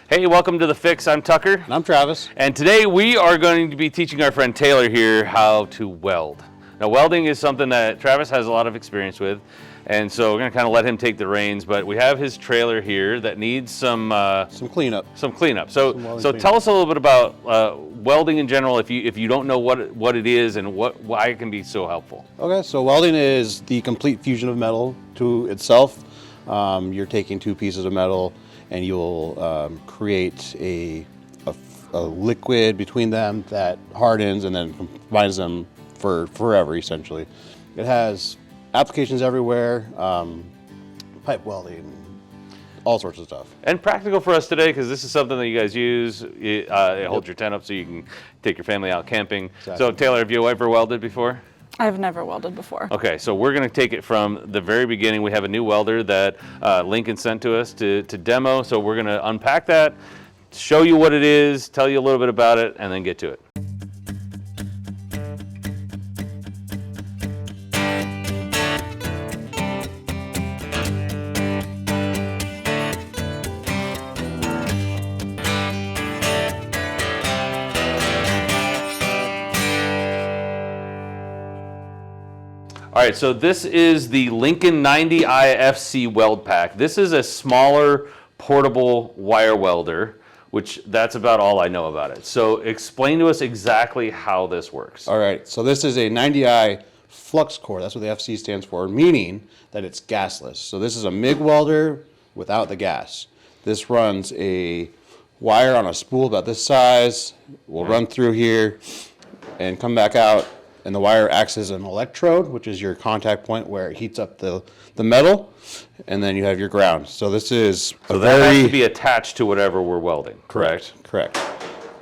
Hey, welcome to The Fix. I'm Tucker. And I'm Travis. And today we are going to be teaching our friend Taylor here how to weld. Now, welding is something that Travis has a lot of experience with, and so we're going to kind of let him take the reins, but we have his trailer here that needs some cleanup. So tell us a little bit about welding in general, if you don't know what it is and why it can be so helpful. Okay, so welding is the complete fusion of metal to itself. You're taking two pieces of metal and you'll create a liquid between them that hardens and then combines them for forever, essentially. It has applications everywhere, pipe welding, all sorts of stuff. And practical for us today, because this is something that you guys use. It holds your tent up so you can take your family out camping. Exactly. So Taylor, have you ever welded before? I've never welded before. Okay, so we're going to take it from the very beginning. We have a new welder that Lincoln sent to us to demo, so we're going to unpack that, show you what it is, tell you a little bit about it, and then get to it. All right, so this is the Lincoln 90i FC weld pack. This is a smaller portable wire welder, which that's about all I know about it. So explain to us exactly how this works. All right, so this is a 90i flux core. That's what the FC stands for, meaning that it's gasless. So this is a MIG welder without the gas. This runs a wire on a spool about this size. We'll run through here and come back out. And the wire acts as an electrode, which is your contact point where it heats up the metal, and then you have your ground. So this is that has to be attached to whatever we're welding, correct? Correct.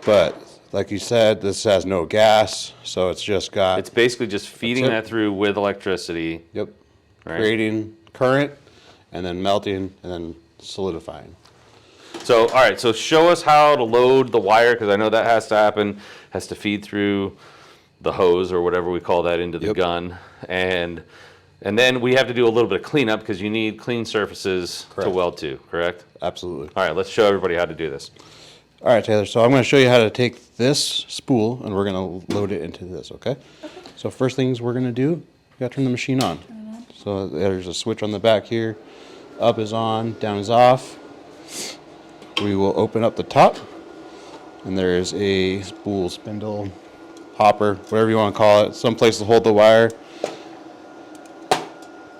But like you said, this has no gas, so it's just got... It's basically just feeding that through with electricity. Yep. Right? Creating current, and then melting, and then solidifying. So, all right, so show us how to load the wire, because I know that has to happen, has to feed through the hose or whatever we call that into the gun, and then we have to do a little bit of cleanup because you need clean surfaces to weld to, correct? Absolutely. All right, let's show everybody how to do this. All right, Taylor, so I'm going to show you how to take this spool and we're going to load it into this, okay? So first things we're going to do, we got to turn the machine on. So there's a switch on the back here. Up is on, down is off. We will open up the top, and there is a spool, spindle, hopper, whatever you want to call it, some place to hold the wire.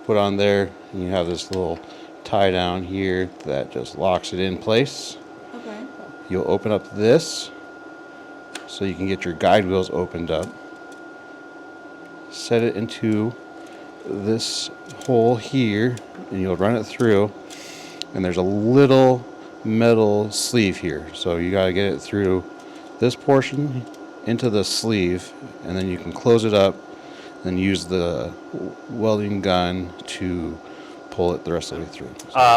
Put on there, and you have this little tie down here that just locks it in place. Okay. You'll open up this so you can get your guide wheels opened up. Set it into this hole here, and you'll run it through, and there's a little metal sleeve here, so you got to get it through this portion into the sleeve, and then you can close it up and use the welding gun to pull it the rest of the way through.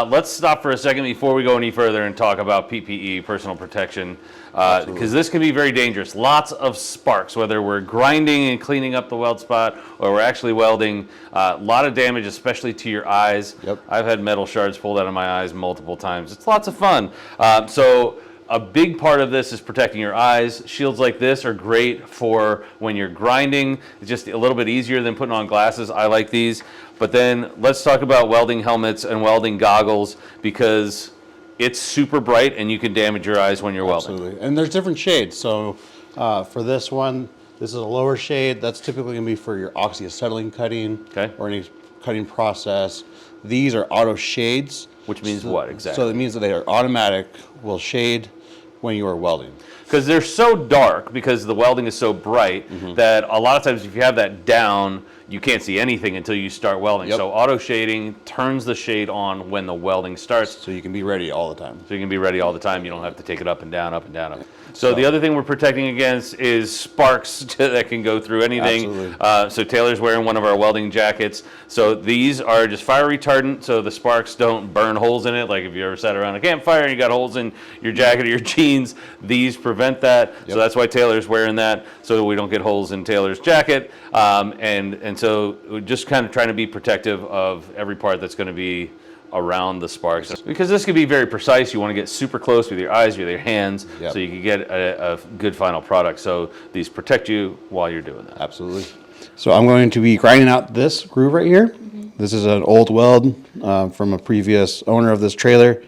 Let's stop for a second before we go any further and talk about PPE, personal protection, because this can be very dangerous. Lots of sparks, whether we're grinding and cleaning up the weld spot or we're actually welding. A lot of damage, especially to your eyes. Yep. I've had metal shards pulled out of my eyes multiple times. It's lots of fun. So a big part of this is protecting your eyes. Shields like this are great for when you're grinding. It's just a little bit easier than putting on glasses. I like these. But then let's talk about welding helmets and welding goggles, because it's super bright and you can damage your eyes when you're welding. Absolutely. And there's different shades. So for this one, this is a lower shade. That's typically going to be for your oxyacetylene cutting or any cutting process. These are auto shades. Which means what exactly? So it means that they are automatic, will shade when you are welding. Because they're so dark, because the welding is so bright, that a lot of times if you have that down, you can't see anything until you start welding. So auto shading turns the shade on when the welding starts. So you can be ready all the time. So you can be ready all the time. You don't have to take it up and down, up and down. So the other thing we're protecting against is sparks that can go through anything. So Taylor's wearing one of our welding jackets. So these are just fire retardant, so the sparks don't burn holes in it. Like if you ever sat around a campfire and you got holes in your jacket or your jeans, these prevent that. So that's why Taylor's wearing that, so that we don't get holes in Taylor's jacket. And so we're just kind of trying to be protective of every part that's going to be around the sparks, because this can be very precise. You want to get super close with your eyes or your hands, Yep. so you can get a good final product. So these protect you while you're doing that. Absolutely. So I'm going to be grinding out this groove right here. This is an old weld from a previous owner of this trailer.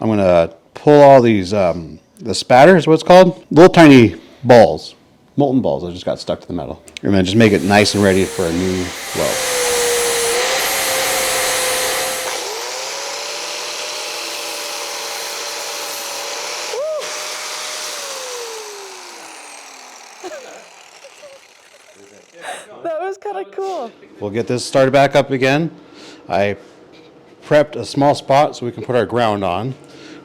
I'm going to pull all these, the spatter is what it's called, little tiny balls, molten balls that just got stuck to the metal. And then just make it nice and ready for a new weld. That was kind of cool. We'll get this started back up again. I prepped a small spot so we can put our ground on,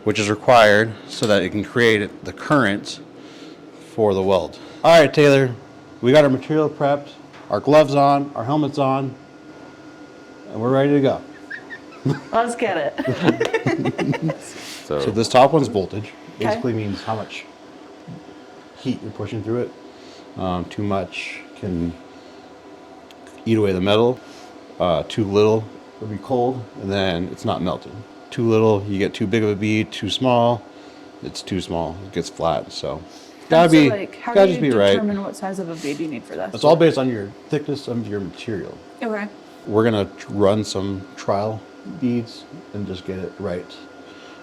which is required so that it can create the current for the weld. All right, Taylor, we got our material prepped, our gloves on, our helmets on, and we're ready to go. Let's get it. So this top one's voltage. Basically means how much heat you're pushing through it. Too much can eat away the metal. Too little would be cold, and then it's not melted. Too little, you get too big of a bead. Too small, it's too small. It gets flat. So gotta be, how gotta do just you be right. determine what size of a bead you need for this? It's all based on your thickness of your material. Okay. We're gonna run some trial beads and just get it right.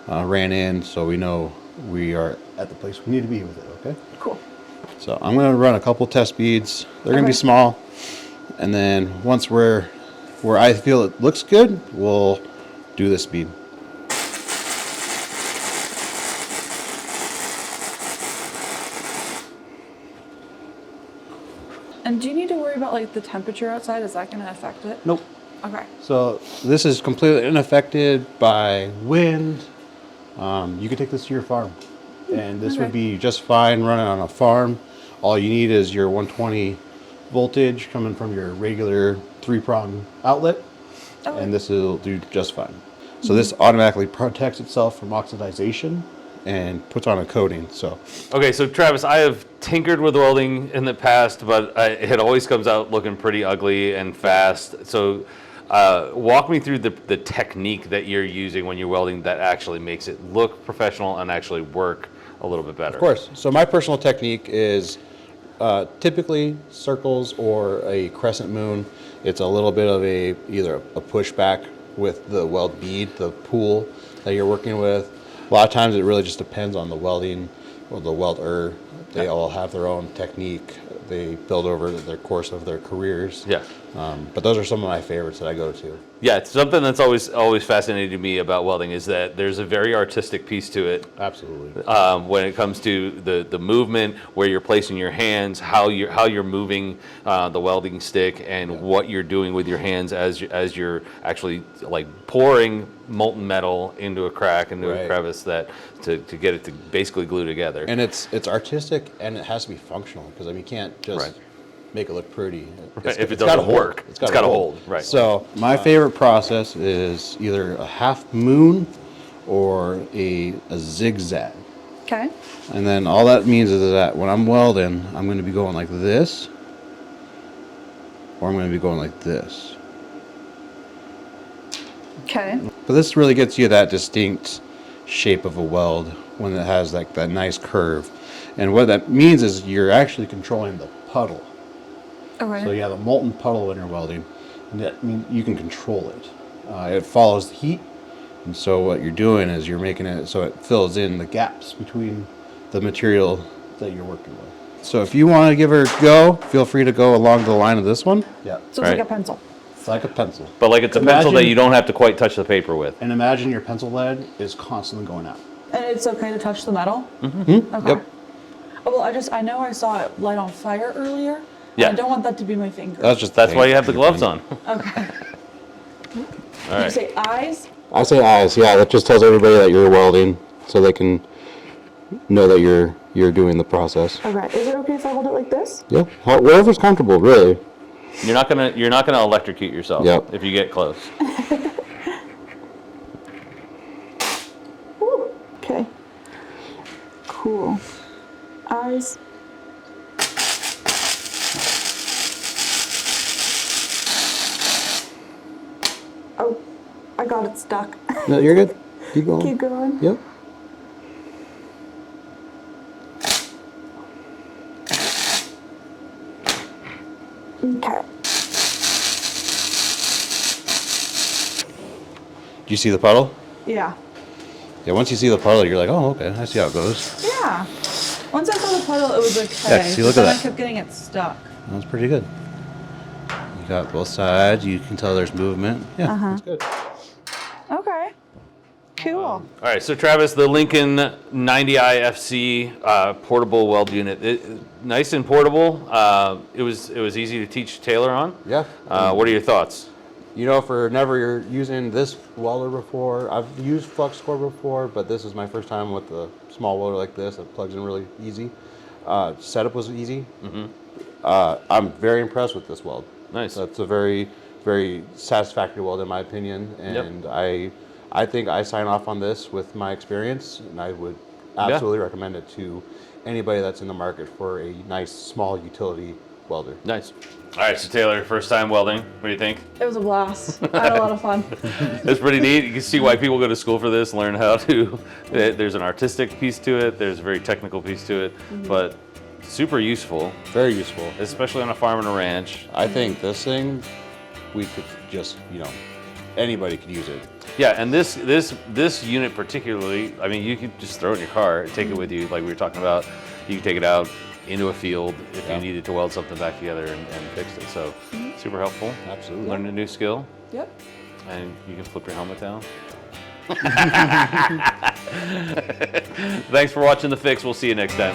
Ran in so we know we are at the place we need to be with it. Okay. Cool. So I'm going to run a couple test beads. They're going to be Okay. small. And then once we're where I feel it looks good, we'll do this bead. And do you need to worry about like the temperature outside? Is that going to affect it? Nope. Okay. So this is completely unaffected by wind. You can take this to your farm. And this would be just fine running on a farm. All you need is your 120 voltage coming from your regular 3-prong outlet. Okay. And this will do just fine. So this automatically protects itself from oxidization and puts on a coating. So Okay, so Travis, I have tinkered with welding in the past, but it always comes out looking pretty ugly and fast. So walk me through the technique that you're using when you're welding that actually makes it look professional and actually work a little bit better. of course. So my personal technique is typically circles or a crescent moon. It's a little bit of either a pushback with the weld bead, the pool that you're working with. A lot of times it really just depends on the welding or the welder. They all have their own technique they build over the course of their careers. Yeah. But those are some of my favorites that I go to. Yeah, it's something that's always fascinated me about welding is that there's a very artistic piece to it. Absolutely. When it comes to the movement, where you're placing your hands, how you're moving the welding stick, and what you're doing with your hands as you're actually like pouring molten metal into a crack, into a crevice to get it to basically glue together. And it's artistic and it has to be functional because I mean you can't just make it look pretty. If it doesn't work, it's got to hold. Right. So my favorite process is either a half moon or a zigzag. Okay. And then all that means is that when I'm welding, I'm going to be going like this, or I'm going to be going like this. Okay. But this really gets you that distinct shape of a weld when it has like that nice curve. And what that means is you're actually controlling the puddle. Okay. So you have a molten puddle when you're welding, and that means you can control it. It follows the heat, and so what you're doing is you're making it so it fills in the gaps between the material that you're working with. So if you want to give her a go, feel free to go along the line of this one. Yeah. So it's like a pencil. It's like a pencil. But like it's a pencil that you don't have to quite touch the paper with. And imagine your pencil lead is constantly going out. And it's okay to touch the metal? Mm-hmm. Okay. Yep. Oh, well, I know I saw it light on fire earlier. Yeah. I don't want that to be my finger. That's why you have the gloves on. Okay. All Did you right. say eyes? I say eyes, yeah. That just tells everybody that you're welding, so they can know that you're doing the process. Okay. Is it okay if I hold it like this? Yeah, wherever's comfortable, really. You're not gonna electrocute yourself Yep. if you get close. Ooh. Okay. Cool. Eyes. Oh. I got it stuck. No, you're good. Keep going. Keep going. Yep. Okay. Do you see the puddle? Yeah. Yeah, once you see the puddle, you're like, oh, okay, I see how it goes. Yeah. Once I saw the puddle, it was okay. Yeah, see, look but at then that. I kept getting it stuck. That's pretty good. You got both sides. You can tell there's movement. Yeah, that's good. Okay. Cool. All right, so Travis, the Lincoln 90i FC portable weld unit, nice and portable. It was easy to teach Taylor on. Yeah. What are your thoughts? You know, for never using this welder before, I've used flux core before, but this is my first time with a small welder like this that plugs in really easy. Setup was easy. I'm very impressed with this weld. Nice. That's a very, very satisfactory weld in my opinion, and I think I sign off on this with my experience, and I would absolutely recommend it to anybody that's in the market for a nice small utility welder. Nice. All right, so Taylor, first time welding. What do you think? It was a blast. I had a lot of fun. It's pretty neat. You can see why people go to school for this, learn how to. There's an artistic piece to it. There's a very technical piece to it, but super useful, Very useful. especially on a farm and a ranch. I think this thing, we could just, anybody could use it. Yeah, and this unit particularly, I mean, you could just throw it in your car and take it with you, like we were talking about. You can take it out into a field if you needed to weld something back together and fix it. So super helpful. Absolutely. Learn a new skill, Yep. and you can flip your helmet down. Thanks for watching The Fix. We'll see you next time.